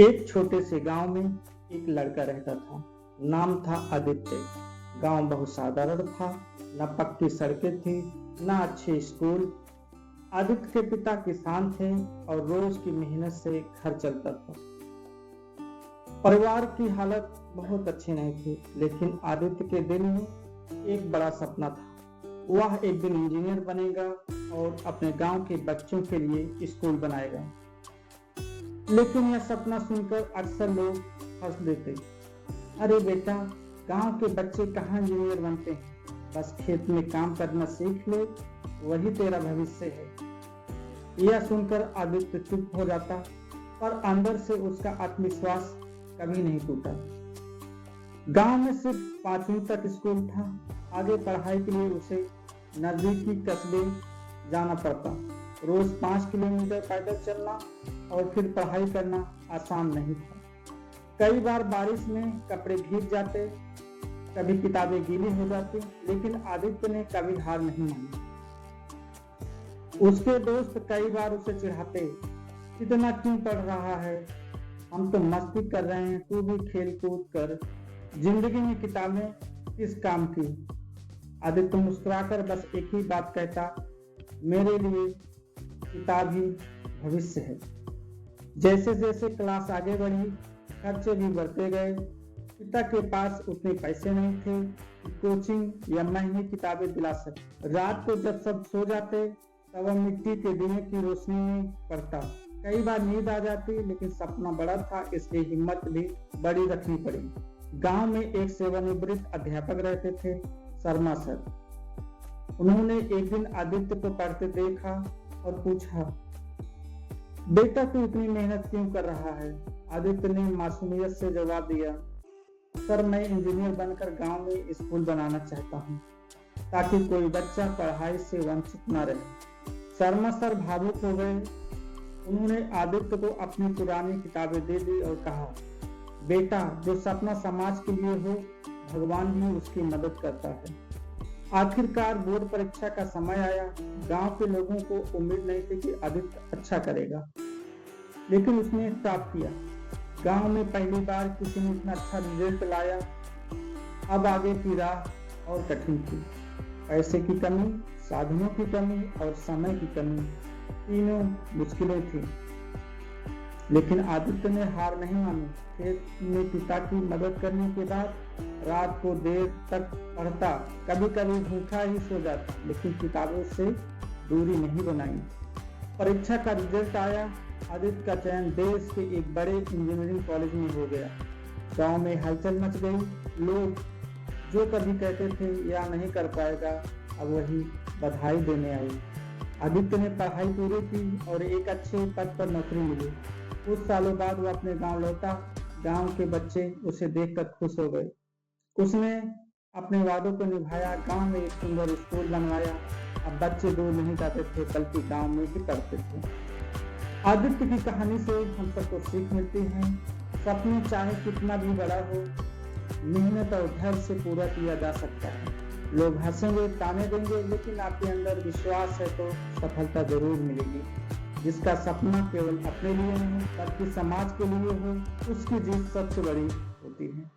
एक छोटे से गांव में एक लड़का रहता था। नाम था आदित्य। गांव बहुत साधारण था। न पक्की सड़कें थी, न अच्छे स्कूल। आदित्य के पिता किसान थे और रोज की मेहनत से घर चलता था। परिवार की हालत बहुत अच्छी नहीं थी, लेकिन आदित्य के दिल में एक बड़ा सपना था। वह एक दिन इंजीनियर बनेगा और अपने गांव के बच्चों के लिए स्कूल बनाएगा। लेकिन यह सपना सुनकर अक्सर लोग हंस देते। अरे बेटा, गांव के बच्चे कहाँ इंजीनियर बनते हैं, बस खेत में काम करना सीख ले, वही तेरा भविष्य है। यह सुनकर आदित्य चुप हो जाता, पर अंदर से उसका आत्मविश्वास कभी नहीं टूटा। गांव में सिर्फ 5वीं तक स्कूल था। आगे पढ़ाई के लिए उसे नजदीकी कस्बे जाना पड़ता। रोज 5 किलोमीटर पैदल चलना और फिर पढ़ाई करना आसान नहीं था। कई बार बारिश में कपड़े भीग जाते, कभी किताबें गीली हो जाती, लेकिन आदित्य ने कभी हार नहीं मानी। उसके दोस्त कई बार उसे चिढ़ाते, इतना क्यों पढ़ रहा है, हम तो मस्ती कर रहे हैं, तू भी खेल कूद कर, जिंदगी में किताबें किस काम की। आदित्य मुस्कुराकर बस एक ही बात कहता, मेरे लिए किताब ही भविष्य है। जैसे जैसे क्लास आगे बढ़ी, खर्चे भी बढ़ते गए। पिता के पास उतने पैसे नहीं थे कि कोचिंग या महंगी किताबें दिला सके। रात को जब सब सो जाते, तब वह मिट्टी के दिए की रोशनी में पढ़ता। कई बार नींद आ जाती, लेकिन सपना बड़ा था, इसलिए हिम्मत भी बड़ी रखनी पड़ी। गांव में एक सेवानिवृत्त अध्यापक रहते थे, शर्मा सर। उन्होंने एक दिन आदित्य को पढ़ते देखा और पूछा, बेटा तू इतनी मेहनत क्यों कर रहा है। आदित्य ने मासूमियत से जवाब दिया, सर मैं इंजीनियर बनकर गांव में स्कूल बनाना चाहता हूँ, ताकि कोई बच्चा पढ़ाई से वंचित न रहे। शर्मा सर भावुक हो गए। उन्होंने आदित्य को अपनी पुरानी किताबें दे दी और कहा, बेटा जो सपना समाज के लिए हो, भगवान भी उसकी मदद करता है। आखिरकार बोर्ड परीक्षा का समय आया। गांव के लोगों को उम्मीद नहीं थी कि आदित्य अच्छा करेगा, लेकिन उसने टॉप किया। गांव में पहली बार किसी ने इतना अच्छा रिजल्ट लाया। अब आगे की राह और कठिन थी। पैसे की कमी, साधनों की कमी और समय की कमी, तीनों मुश्किलें थी। लेकिन आदित्य ने हार नहीं मानी। खेत में पिता की मदद करने के बाद रात को देर तक पढ़ता, कभी कभी भूखा ही सो जाता, लेकिन किताबों से दूरी नहीं बनाई। परीक्षा का रिजल्ट आया। आदित्य का चयन देश के एक बड़े इंजीनियरिंग कॉलेज में हो गया। गांव में हलचल मच गई। लोग जो कभी कहते थे यह नहीं कर पाएगा, अब वही बधाई देने आए। आदित्य ने पढ़ाई पूरी की और एक अच्छे पद पर नौकरी मिली। कुछ सालों बाद वो अपने गांव लौटा। गांव के बच्चे उसे देखकर खुश हो गए। उसने अपने वादों को निभाया, गांव में एक सुंदर स्कूल बनवाया। अब बच्चे दूर नहीं जाते थे, बल्कि गांव में ही पढ़ते थे। आदित्य की कहानी से हम सबको सीख मिलती है, सपने चाहे कितना भी बड़ा हो, मेहनत और धैर्य से पूरा किया जा सकता है। लोग हंसेंगे, ताने देंगे, लेकिन आपके अंदर विश्वास है तो सफलता जरूर मिलेगी। जिसका सपना केवल अपने लिए नहीं, बल्कि समाज के लिए हो, उसकी जीत सबसे बड़ी होती है।